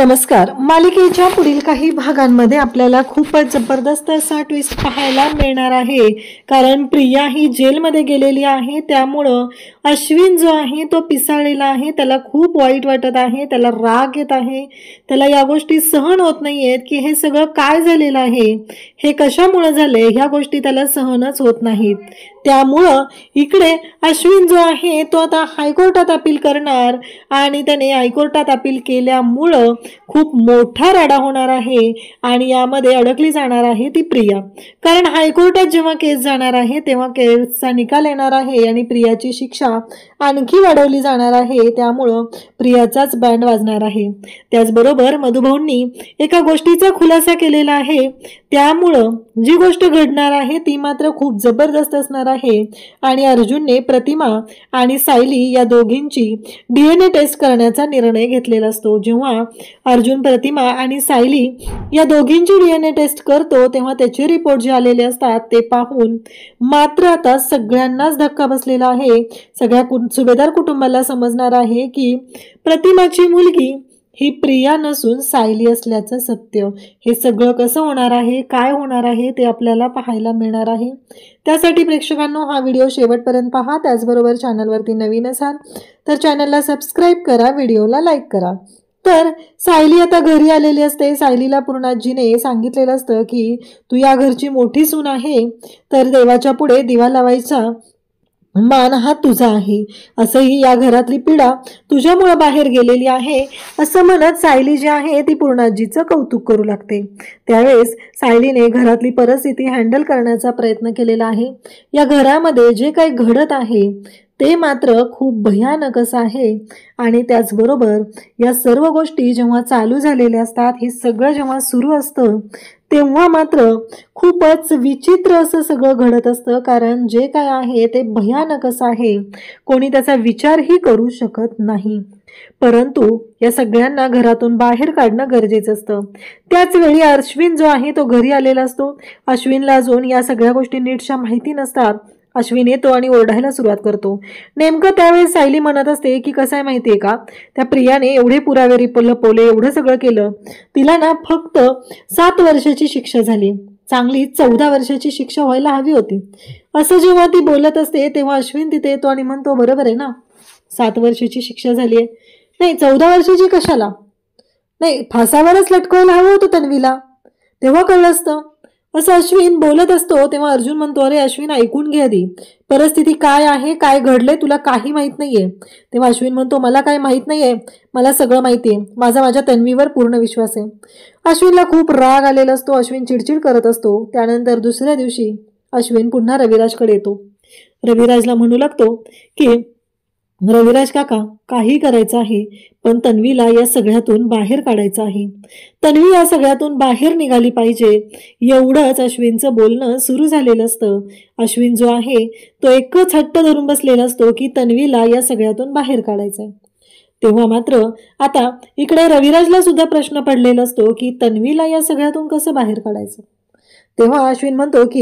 नमस्कार. मालिकेच्या पुढील काही भागांमध्ये आपल्याला खूपच जबरदस्त असा ट्विस्ट पाहायला मिळणार आहे. कारण प्रिया ही जेलमध्ये गेलेली आहे, त्यामुळं अश्विन जो आहे तो पिसाळलेला आहे. त्याला खूप वाईट वाटत आहे, त्याला राग येत आहे, त्याला या गोष्टी सहन होत नाहीयेत की हे सगळं काय झालेलं आहे, हे कशामुळे झाले, ह्या गोष्टी त्याला सहनच होत नाहीत. त्यामुळं इकडे अश्विन जो आहे तो आता हायकोर्टात अपील करणार आणि त्याने हायकोर्टात अपील केल्यामुळं खूप मोठा राडा होणार आहे आणि यामध्ये अडकली जाणार आहे ती प्रिया. कारण हायकोर्टात जेव्हा केस जाणार आहे तेव्हा केसचा निकाल येणार आहे आणि प्रियाची शिक्षा आणखी वाढवली जाणार आहे. त्यामुळं प्रियाचाच बँड वाजणार आहे. त्याचबरोबर मधुभाऊंनी एका गोष्टीचा खुलासा केलेला आहे, त्यामुळं जी गोष्ट घडणार आहे ती मात्र खूप जबरदस्त असणार आहे. आणि अर्जुनने प्रतिमा आणि सायली या दोघींची DNA टेस्ट करण्याचा निर्णय घेतलेला असतो. जेव्हा अर्जुन प्रतिमा आणि सायली या दोघींची DNA टेस्ट करतो तेव्हा त्याचे रिपोर्ट जे आलेले असतात ते पाहून मात्र आता सगळ्यांनाच धक्का बसलेला आहे. सगळ्या सुभेदार कुटुंबाला समजणार आहे की प्रतिमाची मुलगी ही प्रिया नसून सायली असल्याचं सत्य. हे सगळं कसं होणार आहे, काय होणार आहे ते आपल्याला पाहायला मिळणार आहे. त्यासाठी प्रेक्षकांनो हा व्हिडिओ शेवटपर्यंत पहा. त्याचबरोबर चॅनलवरती नवीन असाल तर चॅनलला सबस्क्राईब करा, व्हिडिओला लाईक करा. तर सायली आता घरी आलेली असते. सायलीला पूर्णाजीने सांगितलेलं असतं की तू या घरची मोठी सून आहे, तर देवाच्या पुढे दिवा लावायचा मान हा तुझा आहे. असंही या घरातली पिढा तुझ्यामुळे बाहेर गेलेली आहे असं म्हणत सायली जी आहे ती पूर्णाजीचं कौतुक करू लागते. त्यावेळेस सायलीने घरातली परिस्थिती हँडल करण्याचा प्रयत्न केलेला आहे. या घरामध्ये जे काही घडत आहे ते मात्र खूप भयानक असं आहे. आणि त्याचबरोबर या सर्व गोष्टी जेव्हा चालू झालेल्या असतात, हे सगळं जेव्हा सुरू असतं तेव्हा मात्र खूपच विचित्र असं सगळं घडत असतं. कारण जे काय आहे ते भयानक असं आहे, कोणी त्याचा विचारही करू शकत नाही. परंतु या सगळ्यांना घरातून बाहेर काढणं गरजेचं असतं. त्याच वेळी अश्विन जो आहे तो घरी आलेला असतो. अश्विनला अजून या सगळ्या गोष्टी नीटशा माहिती नसतात. अश्विन येतो आणि ओरडायला सुरुवात करतो. नेमकं त्यावेळेस सायली म्हणत असते की कसं आहे माहितीये का, त्या प्रियाने एवढे पुरावे लपवले, एवढं सगळं केलं, तिला ना फक्त 7 वर्षाची शिक्षा झाली, चांगली 14 वर्षाची शिक्षा व्हायला हवी होती. असं जेव्हा ती बोलत असते तेव्हा अश्विन तिथे येतो आणि म्हणतो बरोबर आहे ना, 7 वर्षाची शिक्षा झाली आहे, नाही 14 वर्षाची कशाला, नाही फासावरच लटकवायला हवं होतं तन्वीला, तेव्हा कळलं असतं. असं अश्विन बोलत असतो तेव्हा अर्जुन म्हणतो अरे अश्विन ऐकून घे आधी, परिस्थिती काय आहे, काय घडलंय, तुला काही माहित नाहीये. तेव्हा अश्विन म्हणतो मला काही माहित नाहीये, मला सगळं माहितीये, माझ्या तन्वीवर पूर्ण विश्वास आहे. अश्विनला खूप राग आलेला असतो. अश्विन चिडचिड करत असतो. त्यानंतर दुसऱ्या दिवशी अश्विन पुन्हा रविराजकडे येतो. रविराजला म्हणू लागतो की रविराज काका, काही करायचं आहे पण तन्वीला या सगळ्यातून बाहेर काढायचं आहे, तन्वी या सगळ्यातून बाहेर निघाली पाहिजे. एवढंच अश्विनचं बोलणं सुरू झालेलं असतं. अश्विन जो आहे तो एकच हट्ट धरून बसलेला असतो की तन्वीला या सगळ्यातून बाहेर काढायचंय. तेव्हा मात्र आता इकडे रविराजला सुद्धा प्रश्न पडलेला असतो की तन्वीला या सगळ्यातून कसं बाहेर काढायचं. तेव्हा अश्विन म्हणतो की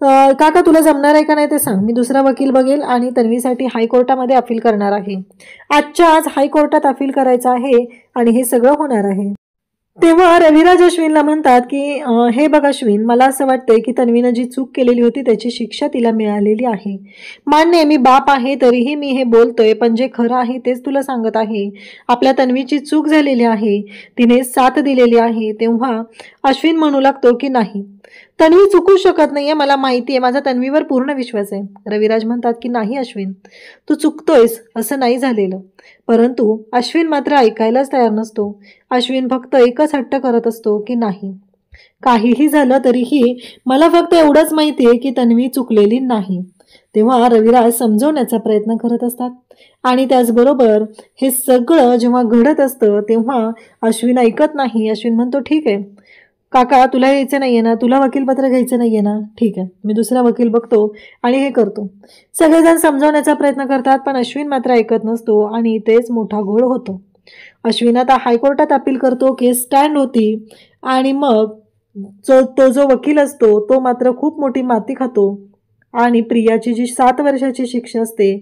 काका तुला जमणार आहे का नाही ते सांग, मी दुसरा वकील बघेल आणि तन्वीसाठी हायकोर्टामध्ये अपील करणार आहे. आजच्या आज हायकोर्टात अपील करायचं आहे आणि हे सगळं होणार आहे. तेव्हा रविराज अश्विनला म्हणतात की हे बघ अश्विन, मला असं वाटतंय की तन्वीनं जी चूक केलेली होती त्याची शिक्षा तिला मिळालेली आहे. मान्य आहे मी बाप आहे तरीही मी हे बोलतोय, पण जे खरं आहे तेच तुला सांगत आहे. आपल्या तन्वीची चूक झालेली आहे, तिने साथ दिलेली आहे. तेव्हा अश्विन म्हणू लागतो की नाही, तन्वी चुकू शकत नाहीये, मला माहिती आहे, माझा तन्वीवर पूर्ण विश्वास आहे. रविराज म्हणतात की नाही अश्विन, तू चुकतोयस, असं नाही झालेलं. परंतु अश्विन मात्र ऐकायलाच तयार नसतो. अश्विन फक्त एकच हट्ट करत असतो की नाही, काहीही झालं तरीही मला फक्त एवढंच माहिती आहे की तन्वी चुकलेली नाही. तेव्हा रविराज समजवण्याचा प्रयत्न करत असतात आणि त्याचबरोबर हे सगळं जेव्हा घडत असतं तेव्हा अश्विन ऐकत नाही. अश्विन म्हणतो ठीक आहे काका, तुला यायचं नाहीये ना, तुला वकीलपत्र घ्यायचं नाहीये ना, ठीक आहे, मी दुसरा वकील बघतो आणि हे करतो. सगळेजण समजावण्याचा प्रयत्न करतात पण अश्विन मात्र ऐकत नसतो आणि तेच मोठा घोळ होतो. अश्विन आता हायकोर्टात अपील करतो, केस स्टँड होती आणि मग तो जो वकील असतो तो मात्र खूप मोठी माती खातो आणि प्रियाची जी 7 वर्षाची शिक्षा असते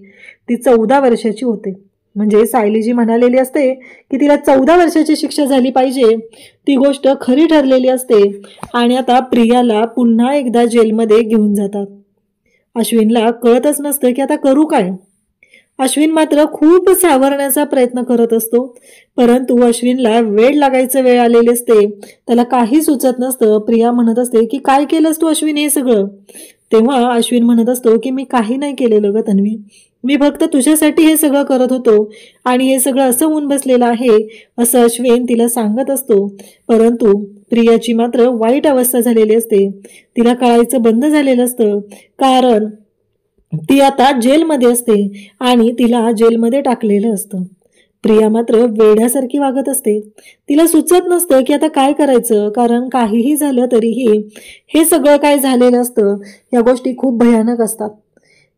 ती 14 वर्षाची होते. म्हणजे सायली जी म्हणालेली असते की तिला 14 वर्षाची शिक्षा झाली पाहिजे, ती गोष्ट खरी ठरलेली असते आणि आता प्रियाला पुन्हा एकदा जेलमध्ये घेऊन जातात. अश्विनला कळतच नसतं की आता करू काय. अश्विन मात्र खूप सावरण्याचा प्रयत्न करत असतो, परंतु अश्विनला वेळ लागायचं वेळ आलेली असते. त्याला काही सुचत नसतं. प्रिया म्हणत असते की काय केलंस तू अश्विन हे सगळं. तेव्हा अश्विन म्हणत असतो की मी काही नाही केलेलं ग तन्वी, मी फक्त तुझ्यासाठी हे सगळं करत होतो आणि हे सगळं असं होऊन बसलेलं आहे असं अश्विन तिला सांगत असतो. परंतु प्रियाची मात्र वाईट अवस्था झालेली असते. तिला कळायचं बंद झालेलं असतं, कारण ती आता जेलमध्ये असते आणि तिला जेलमध्ये टाकलेलं असतं. प्रिया मात्र वेड्यासारखी वागत असते. तिला सुचत नसतं की आता काय करायचं, कारण काहीही झालं तरीही हे सगळं काय झालेलं असतं या गोष्टी खूप भयानक असतात.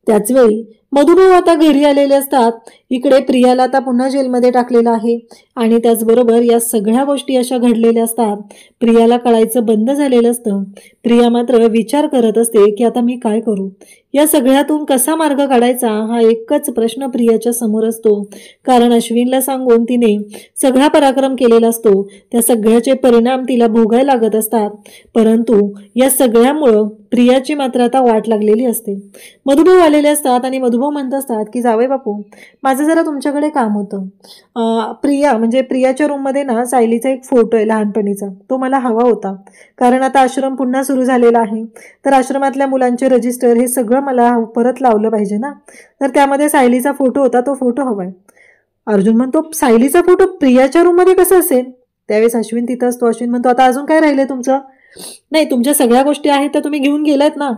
त्याच वेळी मधुभाऊ आता घरी आलेले असतात. इकडे प्रियाला आता पुन्हा जेलमध्ये टाकलेलं आहे आणि त्याचबरोबर या सगळ्या गोष्टी अशा घडलेल्या असतात. प्रियाला कळायचं बंद झालेलं असतं. प्रिया मात्र विचार करत असते की आता मी काय करू, या सगळ्यातून कसा मार्ग काढायचा हा एकच प्रश्न प्रियाच्या समोर असतो. कारण अश्विनला सांगून तिने सगळा पराक्रम केलेला असतो, त्या सगळ्याचे परिणाम तिला भोगायला लागत असतात. परंतु या सगळ्यामुळं प्रियाची मात्र आता वाट लागलेली असते. मधुभाऊ आलेले असतात आणि मधुभाऊ म्हणत असतात की जावई बापू, माझं जरा तुमच्याकडे काम होतं. प्रिया म्हणजे प्रियाच्या रूममध्ये ना सायलीचा एक फोटो आहे लहानपणीचा, तो मला हवा होता. कारण आता आश्रम पुन्हा सुरू झालेला आहे, तर आश्रमातल्या मुलांचे रजिस्टर हे सगळं मला परत लावलं पाहिजे ना, तर त्यामध्ये सायलीचा फोटो होता, तो फोटो हवाय. अर्जुन म्हणतो सायलीचा फोटो प्रियाच्या रूममध्ये कसा असेल. त्यावेळेस अश्विन तिथं असतो. अश्विन म्हणतो आता अजून काय राहिलंय तुमचं. नाही, तुमच्या सगळ्या गोष्टी आहेत त्या तुम्ही घेऊन गेलात ना,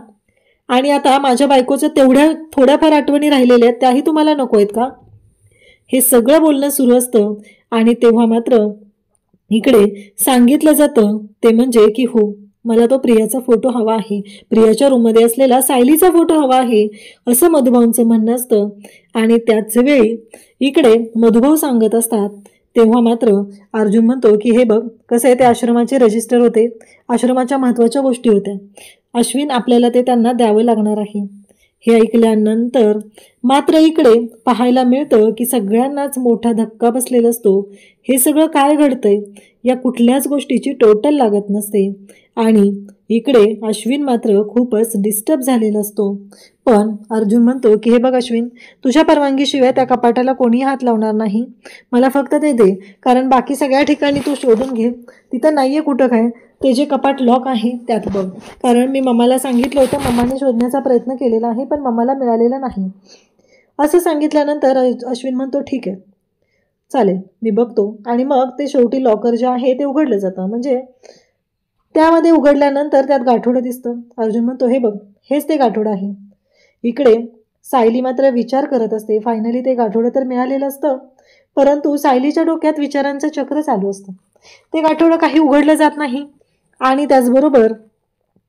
आणि आता माझ्या बायकोचं तेवढ्या थोड्याफार आठवणी राहिलेल्या आहेत त्याही तुम्हाला नको आहेत का. हे सगळं बोलणं सुरू असतं आणि तेव्हा मात्र इकडे सांगितलं जातं ते म्हणजे की हो, मला तो प्रियाचा फोटो हवा आहे, प्रियाच्या रूममध्ये असलेला सायलीचा फोटो हवा आहे असं मधुभाऊंचं म्हणणं असतं. आणि त्याच वेळी इकडे मधुभाऊ सांगत असतात. तेव्हा मात्र अर्जुन म्हणतो की हे बघ कसं आहे, ते आश्रमाचे रजिस्टर होते, आश्रमाच्या महत्त्वाच्या गोष्टी होत्या, अश्विन आपल्याला ते त्यांना द्यावं लागणार आहे. हे ऐकल्यानंतर मात्र इकडे पाहायला मिळतं की सगळ्यांनाच मोठा धक्का बसलेला असतो. हे सगळं काय घडतंय या कुठल्याच गोष्टीची टोटल लागत नसते आणि इकडे अश्विन मात्र खूपच डिस्टर्ब झालेला असतो. पण अर्जुन म्हणतो की हे बघ अश्विन, तुझ्या परवानगीशिवाय त्या कपाटाला कोणी हात लावणार नाही, मला फक्त ते दे, कारण बाकी सगळ्या ठिकाणी तू शोधून घे, तिथं नाहीये कुठं काय, ते जे कपाट लॉक आहे त्यात बघ, कारण मी मम्माला सांगितलं होतं, मम्माने शोधण्याचा प्रयत्न केलेला आहे पण मम्माला मिळालेलं नाही. असं सांगितल्यानंतर अश्विन म्हणतो ठीक आहे चालेल मी बघतो. आणि मग ते शेवटी लॉकर जे आहे ते उघडलं जातं. म्हणजे त्यामध्ये उघडल्यानंतर त्यात गाठोडं दिसतं. अर्जुन म्हणतो हे बघ, हेच ते गाठोडं आहे. इकडे सायली मात्र विचार करत असते. फायनली ते गाठोडं तर मिळालेलं असतं, परंतु सायलीच्या डोक्यात विचारांचं चक्र चालू असतं. ते गाठोडं काही उघडलं जात नाही आणि त्याचबरोबर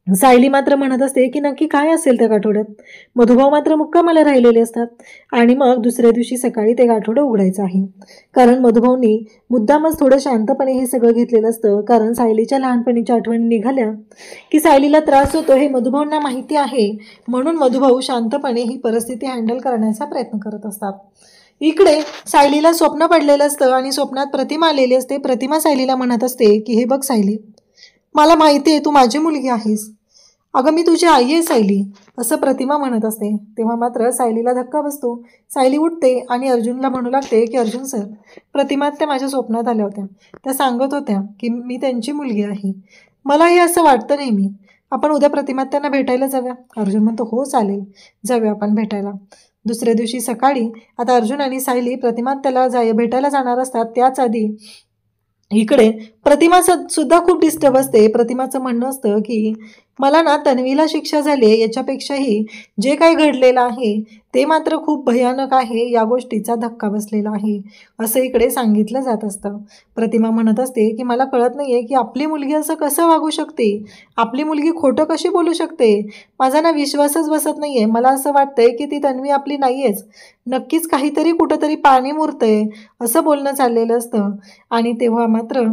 सायली मात्र म्हणत असते की नक्की काय असेल त्या गाठोड्यात. मधुभाऊ मात्र मुक्कामाला राहिलेले असतात आणि मग दुसऱ्या दिवशी सकाळी ते गाठोडं उघडायचं आहे. कारण मधुभाऊंनी मुद्दामच थोडं शांतपणे हे सगळं घेतलेलं असतं, कारण सायलीच्या लहानपणीच्या आठवणी निघाल्या की सायलीला त्रास होतो हे मधुभाऊंना माहिती आहे, म्हणून मधुभाऊ शांतपणे ही परिस्थिती हँडल करण्याचा प्रयत्न करत असतात. इकडे सायलीला स्वप्न पडलेलं असतं आणि स्वप्नात प्रतिमा आलेली असते. प्रतिमा सायलीला म्हणत असते की हे बघ सायली, मला माहिती आहे तू माझी मुलगी आहेस, अगं मी तुझी आई आहे सायली, असं प्रतिमा म्हणत असते. तेव्हा मात्र सायलीला धक्का बसतो. सायली उठते आणि अर्जुनला म्हणू लागते की अर्जुन सर, प्रतिमा त्या माझ्या स्वप्नात आल्या होत्या, त्या सांगत होत्या की मी त्यांची मुलगी आहे, मला हे असं वाटतं नेहमी, आपण उद्या प्रतिमात त्यांना भेटायला जाऊया. अर्जुन म्हणतो हो चालेल, जाऊया आपण भेटायला. दुसऱ्या दिवशी सकाळी आता अर्जुन आणि सायली प्रतिमात त्याला भेटायला जाणार असतात. त्याच आधी इकडे प्रतिमा सुद्धा खूप डिस्टर्ब असते. प्रतिमाचं म्हणणं असतं की मला ना तन्वीला शिक्षा झाली आहे याच्यापेक्षाही जे काही घडलेलं आहे ते मात्र खूप भयानक आहे, या गोष्टीचा धक्का बसलेला आहे असं इकडे सांगितलं जात असतं. प्रतिमा म्हणत असते की मला कळत नाही आहे की आपली मुलगी असं कसं वागू शकते, आपली मुलगी खोटं कशी बोलू शकते, माझा ना विश्वासच बसत नाही आहे, मला असं वाटतंय की ती तन्वी आपली नाही आहेच, नक्कीच काहीतरी कुठंतरी पाणी मुरतंय असं बोलणं चाललेलं असतं. आणि तेव्हा मात्र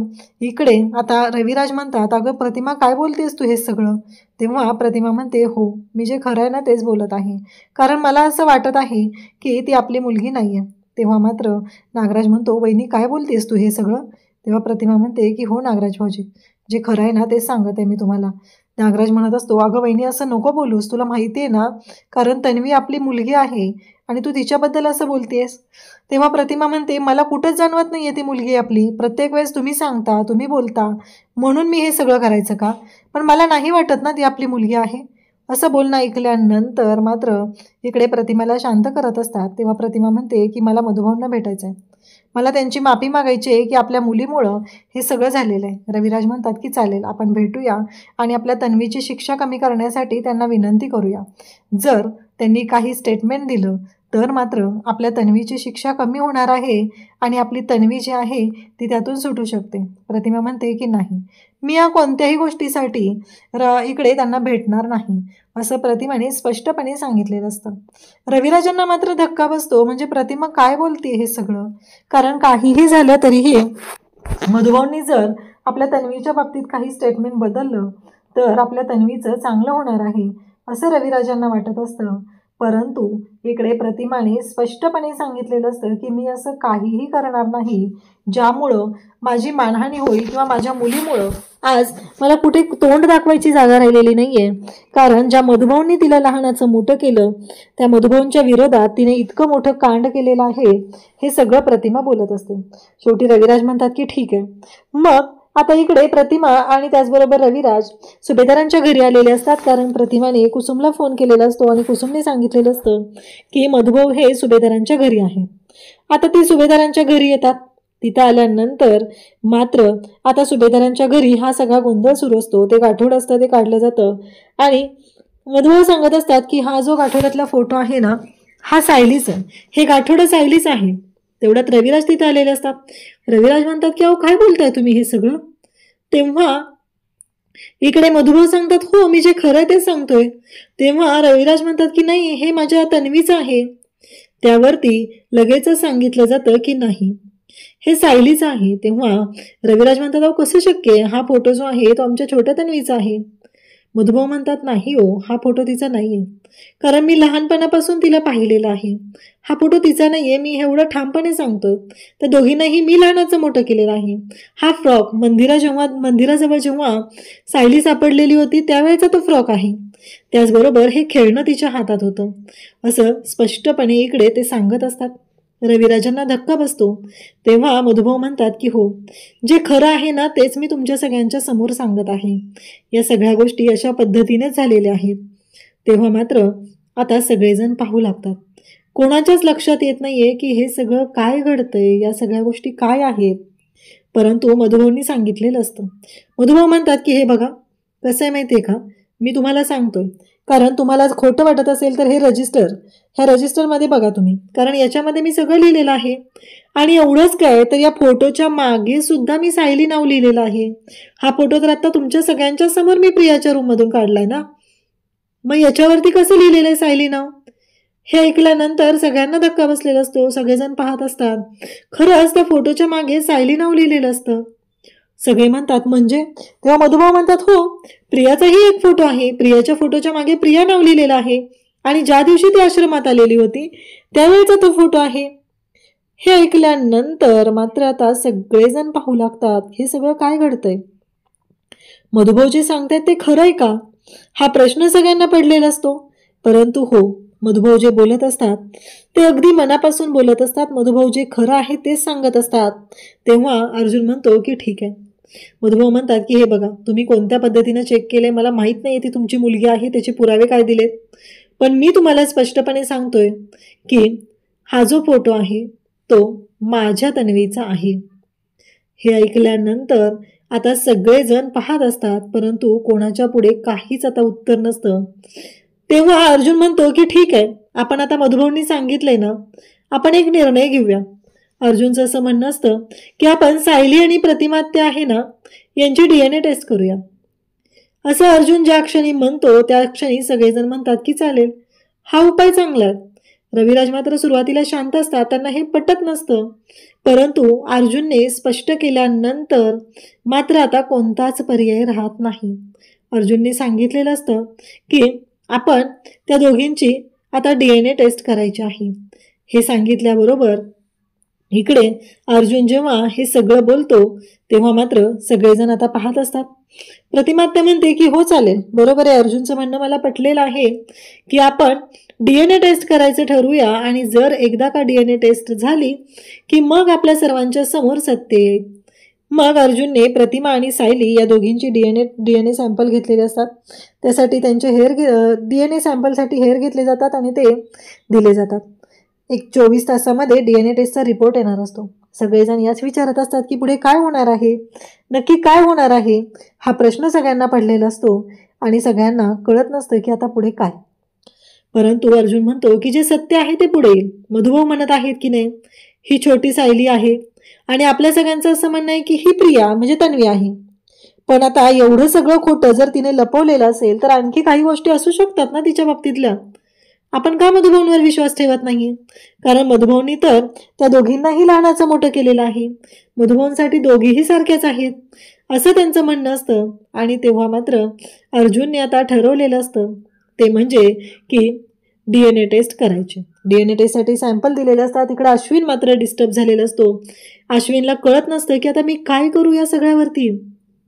इकडे आता रविराज म्हणतात अगं प्रतिमा काय बोलतेस तू हे सगळं. तेव्हा प्रतिमा म्हणते हो, मी जे खरं आहे ना तेच बोलत आहे, कारण मला असं वाटत आहे की ती आपली मुलगी नाही आहे. तेव्हा मात्र नागराज म्हणतो, वहिनी काय बोलतेस तू हे सगळं? तेव्हा प्रतिमा म्हणते की हो नागराज भाऊजी, जे खरं आहे ना तेच सांगत आहे मी तुम्हाला. नागराज म्हणत असतो, अगं वहिनी असं नको बोलूस, तुला माहिती आहे ना, कारण तन्वी आपली मुलगी आहे आणि तू तिच्याबद्दल असं बोलतेस. तेव्हा प्रतिमा म्हणते, मला कुठंच जाणवत नाही आहे ती मुलगी आपली, प्रत्येक वेळेस तुम्ही सांगता, तुम्ही बोलता, म्हणून मी हे सगळं करायचं का? पण मला नाही वाटत ना ती आपली मुलगी आहे. असं बोलणं ऐकल्यानंतर मात्र इकडे प्रतिमाला शांत करत असतात. तेव्हा प्रतिमा म्हणते की मला मधुभाऊंना भेटायचं आहे, मला त्यांची माफी मागायची आहे की आपल्या मुलीमुळं हे सगळं झालेलं आहे. रविराज म्हणतात की चालेल, आपण भेटूया आणि आपल्या तन्वीची शिक्षा कमी करण्यासाठी त्यांना विनंती करूया. जर त्यांनी काही स्टेटमेंट दिलं तर मात्र आपल्या तन्वीची शिक्षा कमी होणार आहे आणि आपली तन्वी जी आहे ती त्यातून सुटू शकते. प्रतिमा म्हणते की नाही, मी या कोणत्याही गोष्टीसाठी इकडे त्यांना भेटणार नाही, असं प्रतिमाने स्पष्टपणे सांगितलेलं असतं. रविराजांना मात्र धक्का बसतो, म्हणजे प्रतिमा काय बोलते हे सगळं? कारण काहीही झालं तरीही मधुभाऊंनी जर आपल्या तन्वीच्या बाबतीत काही स्टेटमेंट बदललं तर आपल्या तन्वीचं चांगलं होणार आहे असं रविराजांना वाटत असतं. परंतु इकडे प्रतिमाने स्पष्टपणे सांगितलेलं असतं की मी असं काहीही करणार नाही ज्यामुळं माझी मानहानी होईल किंवा माझ्या मुलीमुळं आज मला कुठे तोंड दाखवायची जागा राहिलेली नाही आहे. कारण ज्या मधुभाऊंनी तिला लहानाचं मोठं केलं त्या मधुभाऊंच्या विरोधात तिने इतकं मोठं कांड केलेलं आहे, हे सगळं प्रतिमा बोलत असते. शेवटी रविराज म्हणतात की ठीक आहे. मग आता इकडे प्रतिमा आणि त्याचबरोबर रविराज सुभेदारांच्या घरी आलेले असतात, कारण प्रतिमाने कुसुमला फोन केलेला असतो आणि कुसुमने सांगितलेलं असतं की मधुभाऊ हे सुभेदारांच्या घरी आहे. आता ती सुभेदारांच्या घरी येतात. तिथं आल्यानंतर मात्र आता सुभेदारांच्या घरी हा सगळा गोंधळ सुरू असतो. ते गाठोड असतं, ते काढलं जातं आणि मधुभाऊ सांगत असतात की हा जो गाठोड्यातला फोटो आहे ना, हा सायलीच आहे, हे गाठोडं सायलीच आहे. तेवढ्यात रविराज तिथे आलेले असतात. रविराज म्हणतात की अहो काय बोलताय तुम्ही हे सगळं? तेव्हा इकडे मधुभाऊ सांगतात हो मी जे खरं ते सांगतोय. तेव्हा रविराज म्हणतात की नाही, हे माझ्या तन्वीचं आहे. त्यावरती लगेचच सांगितलं जातं की नाही, हे सायलीचं आहे. तेव्हा रविराज म्हणतात अहो कसं शक्य आहे, हा फोटो जो आहे तो आमच्या छोट्या तन्वीचा आहे. मधुभाऊ म्हणतात नाही हो, हा फोटो तिचा नाहीये, कारण मी लहानपणापासून तिला पाहिलेला आहे. हा फोटो तिचा नाहीये, मी एवढं ठामपणे सांगतोय. त्या दोघींनाही मी लहानाचं मोठं केलेलं आहे. हा फ्रॉक मंदिराजवळ जेव्हा सायली सापडलेली होती त्यावेळेचा तो फ्रॉक आहे. त्याचबरोबर हे खेळणं तिच्या हातात होतं, असं स्पष्टपणे इकडे ते सांगत असतात. रविराजांना धक्का बसतो. तेव्हा मधुभाऊ म्हणतात की हो, जे खरं आहे ना तेच मी तुमच्या सगळ्यांच्या समोर सांगत आहे. या सगळ्या गोष्टी अशा पद्धतीनेच झालेल्या आहेत. तेव्हा मात्र आता सगळेजण पाहू लागतात. कोणाच्याच लक्षात येत नाहीये की हे सगळं काय घडतंय, या सगळ्या गोष्टी काय आहेत. परंतु मधुभाऊंनी सांगितलेलं असतं. मधुभाऊ म्हणतात की हे बघा कसं आहे माहितीये का, मी तुम्हाला सांगतोय, कारण तुम्हाला खोटं वाटत असेल तर हे ह्या रजिस्टरमध्ये बघा तुम्ही, कारण याच्यामध्ये मी सगळं लिहिलेलं आहे. आणि एवढंच काय तर या फोटोच्या मागे सुद्धा मी सायली नाव लिहिलेलं आहे. हा फोटो तर आता तुमच्या सगळ्यांच्या समोर मी प्रियाच्या रूममधून काढलाय ना, मग याच्यावरती कसं लिहिलेलं आहे सायली नाव? हे ऐकल्यानंतर सगळ्यांना धक्का बसलेला असतो. सगळेजण पाहत असतात. खरंच त्या फोटोच्या मागे सायली नाव लिहिलेलं असतं. सगळे म्हणतात म्हणजे? तेव्हा मधुभाऊ म्हणतात हो, प्रियाचाही एक फोटो आहे, प्रियाच्या फोटोच्या मागे प्रिया नाव लिहिलेलं आहे आणि ज्या दिवशी ती आश्रमात आलेली होती त्यावेळेचा तो फोटो आहे. हे ऐकल्यानंतर मात्र आता सगळेजण पाहू लागतात हे सगळं काय घडतंय. मधुभाऊ जे सांगतायत ते खरं आहे का, हा प्रश्न सगळ्यांना पडलेला असतो. परंतु हो, मधुभाऊ जे बोलत असतात ते अगदी मनापासून बोलत असतात. मधुभाऊ जे खरं आहे तेच सांगत असतात. तेव्हा अर्जुन म्हणतो की ठीक आहे. मधुभाऊ म्हणतात की हे बघा, तुम्ही कोणत्या पद्धतीने चेक केले मला माहीत नाही, ती तुमची मुलगी आहे, त्याचे पुरावे काय दिलेत, पण मी तुम्हाला स्पष्टपणे सांगतोय की हा जो फोटो आहे तो माझ्या तन्वीचा आहे. हे ऐकल्यानंतर आता सगळेजण पाहत असतात, परंतु कोणाच्या पुढे काहीच आता उत्तर नसतं. तेव्हा अर्जुन म्हणतो की ठीक आहे, आपण आता मधुभाऊंनी सांगितलंय ना, आपण एक निर्णय घेऊया. अर्जुनचं असं म्हणणं असतं की आपण सायली आणि प्रतिमा त्या आहे ना यांची DNA टेस्ट करूया. असं अर्जुन ज्या क्षणी म्हणतो त्या क्षणी सगळेजण म्हणतात की चालेल, हा उपाय चांगला आहे. रविराज मात्र सुरुवातीला शांत असतात, त्यांना हे पटत नसतं. परंतु अर्जुनने स्पष्ट केल्यानंतर मात्र आता कोणताच पर्याय राहत नाही. अर्जुनने सांगितलेलं असतं की आपण त्या दोघींची आता DNA टेस्ट करायची आहे. हे सांगितल्याबरोबर इकडे अर्जुन जेव्हा हे सगळं बोलतो तेव्हा मात्र सगळेजण आता पाहत असतात. प्रतिमात्या म्हणते की हो चालेल, बरोबर आहे, अर्जुनचं म्हणणं मला पटलेलं आहे की आपण DNA टेस्ट करायचं ठरवूया आणि जर एकदा का DNA टेस्ट झाली की मग आपल्या सर्वांच्या समोर सत्य येईल. मग अर्जुनने प्रतिमा आणि सायली या दोघींची DNA सॅम्पल घेतलेले असतात. त्यासाठी त्यांचे DNA सॅम्पलसाठी हेअर घेतले जातात आणि ते दिले जातात. एक 24 तासामध्ये DNA टेस्टचा रिपोर्ट येणार असतो. सगळेजण याच विचारत असतात की पुढे काय होणार आहे, नक्की काय होणार आहे. हा प्रश्न सगळ्यांना पडलेला असतो आणि सगळ्यांना कळत नसतं की आता पुढे काय. परंतु अर्जुन म्हणतो की जे सत्य आहे ते पुढे येईल. मधुभाऊ म्हणत आहेत की नाही, ही छोटी सायली आहे आणि आपल्या सगळ्यांचं असं म्हणणं आहे की ही प्रिया म्हणजे तन्वी आहे. पण आता एवढं सगळं खोटं जर तिने लपवलेलं असेल तर आणखी काही गोष्टी असू शकतात ना तिच्या बाबतीतल्या. आपण का मधुभाऊंवर विश्वास ठेवत नाही? कारण मधुभाऊंनी तर त्या दोघींनाही लहानाचं मोठं केलेलं आहे. मधुभाऊंसाठी दोघीही सारख्याच आहेत असं त्यांचं म्हणणं असतं. आणि तेव्हा मात्र अर्जुनने आता ठरवलेलं असतं ते म्हणजे की DNA टेस्ट करायची. DNA टेस्टसाठी सॅम्पल दिलेले असतात. तिकडे अश्विन मात्र डिस्टर्ब झालेला असतो. अश्विनला कळत नसतं की आता मी काय करू या सगळ्यावरती.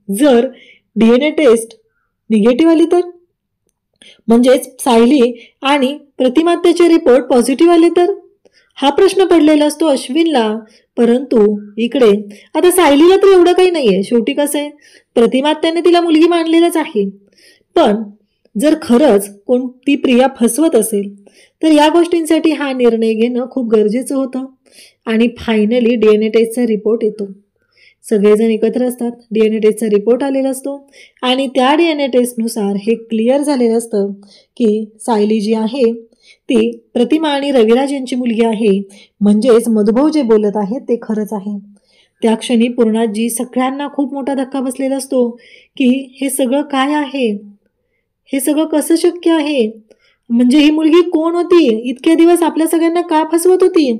जर DNA टेस्ट निगेटिव्ह आली तर, म्हणजेच सायली आणि प्रतिमात्याचे रिपोर्ट पॉझिटिव्ह आले तर, हा प्रश्न पडलेला असतो अश्विनला. परंतु इकडे आता सायलीला तर एवढं काही नाहीये. शेवटी कसं आहे, प्रतिमात्याने तिला मुलगी मानलेलंच आहे. पण जर खरंच ती प्रिया फसवत असेल तर या गोष्टींसाठी हा निर्णय घेणं खूप गरजेचं होतं. आणि फायनली DNA टेस्टचा रिपोर्ट येतो. सगळेजण एकत्र असतात. DNA टेस्टचा रिपोर्ट आलेला असतो आणि त्या DNA टेस्टनुसार हे क्लिअर झालेलं असतं की सायली जी आहे ती प्रतिमा आणि रविराज यांची मुलगी आहे. म्हणजेच मधुभाऊ जे बोलत आहेत ते खरंच आहे. त्या क्षणी पूर्णाजी सगळ्यांना खूप मोठा धक्का बसलेला असतो की हे सगळं काय आहे, हे सगळं कसं शक्य आहे. म्हणजे ही मुलगी कोण होती, इतके दिवस आपल्या सगळ्यांना का फसवत होती.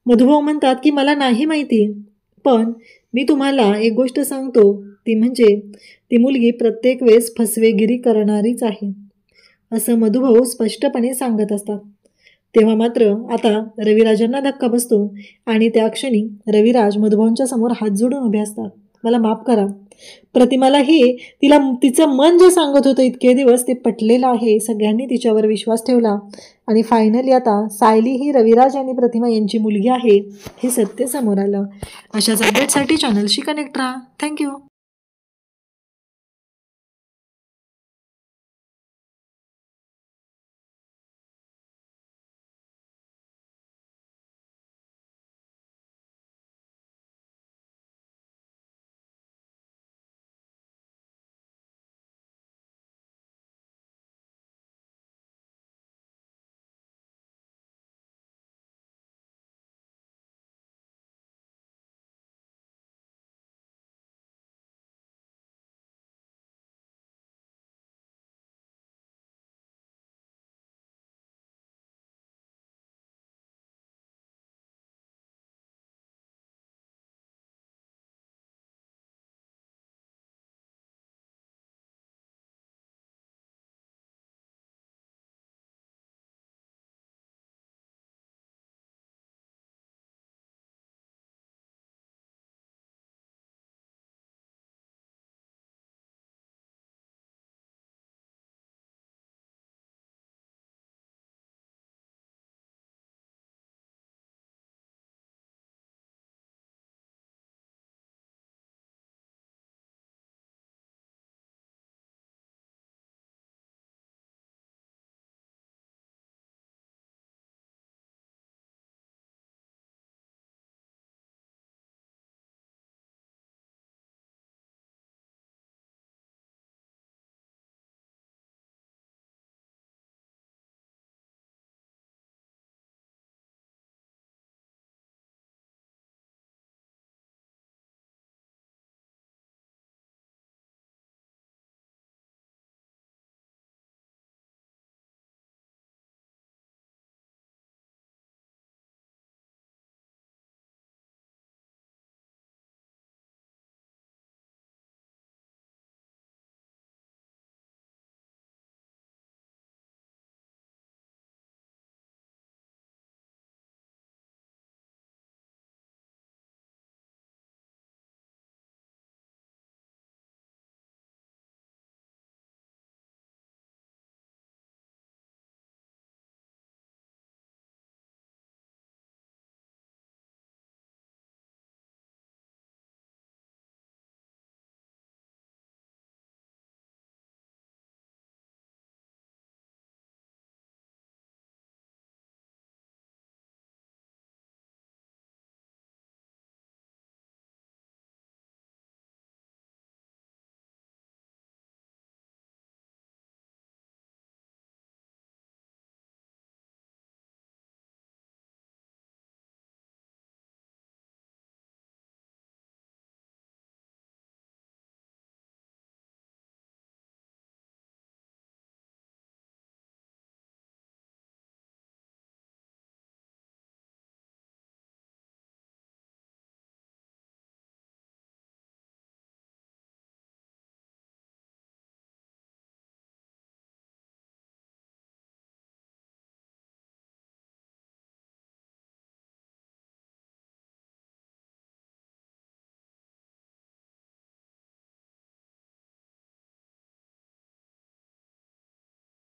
मधुभाऊ म्हणतात की मला नाही माहिती, पण मी तुम्हाला एक गोष्ट सांगतो, ती म्हणजे ती मुलगी प्रत्येक वेळेस फसवेगिरी करणारीच आहे असं मधुभाऊ स्पष्टपणे सांगत असतात. तेव्हा मात्र आता रविराजांना धक्का बसतो आणि त्या क्षणी रविराज मधुभाऊंच्या समोर हात जोडून उभे असतात. मला माफ करा, प्रतिमालाही तिचं मन जे सांगत होतं इतके दिवस ते पटलेलं आहे. सगळ्यांनी तिच्यावर विश्वास ठेवला आणि फायनली आता सायली ही रविराज आणि प्रतिमा यांची मुलगी आहे हे सत्य समोर आलं. अशाच अपडेटसाठी चॅनलशी कनेक्ट राहा. थँक्यू.